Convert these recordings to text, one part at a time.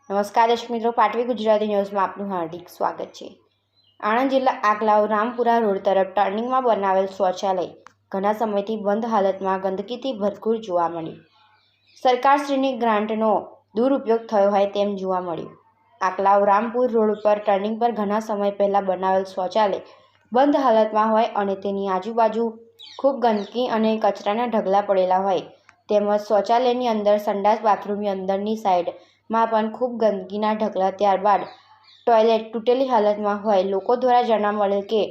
નમસ્કાર દર્શક મિત્રો, પાટવી ગુજરાતી ન્યૂઝમાં આપનું હાર્દિક સ્વાગત છે। આણંદ જિલ્લા આગલાવ રામપુરા રોડ તરફ ટર્નિંગમાં બનાવેલ શૌચાલય ઘણા સમયથી બંધ હાલતમાં ગંદકીથી ભરપૂર જોવા મળ્યું। સરકારશ્રીની ગ્રાન્ટનો દુરુપયોગ થયો હોય તેમ જોવા મળ્યું। આગલાવ રામપુર રોડ પર ટર્નિંગ પર ઘણા સમય પહેલાં બનાવેલ શૌચાલય બંધ હાલતમાં હોય અને તેની આજુબાજુ ખૂબ ગંદકી અને કચરાના ઢગલા પડેલા હોય તેમજ શૌચાલયની અંદર સંડાસ બાથરૂમની અંદરની સાઈડમાં પણ ખૂબ ગંદકીના ઢગલા, ત્યારબાદ ટોયલેટ તૂટેલી હાલતમાં હોય। લોકો દ્વારા જાણવા મળેલ કે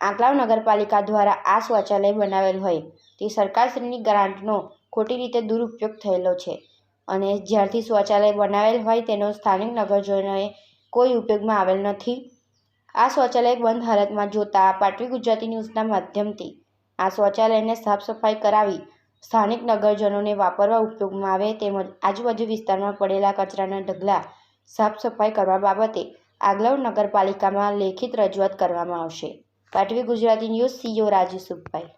આગલાવ નગરપાલિકા દ્વારા આ શૌચાલય બનાવેલ હોય તે સરકારશ્રીની ગ્રાન્ટનો ખોટી રીતે દુરુપયોગ થયેલો છે અને જ્યારથી શૌચાલય બનાવેલ હોય તેનો સ્થાનિક નગરજનોએ કોઈ ઉપયોગમાં આવેલ નથી। આ શૌચાલય બંધ હાલતમાં જોતા પાટવી ગુજરાતી ન્યૂઝના માધ્યમથી આ શૌચાલયને સાફ સફાઈ કરાવી સ્થાનિક નગરજનોને વાપરવા ઉપયોગમાં આવે તેમજ આજુબાજુ વિસ્તારમાં પડેલા કચરાના ઢગલા સાફ સફાઈ કરવા બાબતે આગલાવ નગરપાલિકામાં લેખિત રજૂઆત કરવામાં આવશે। પાટવી ગુજરાતી ન્યૂઝ CEO રાજુ સુખભાઈ।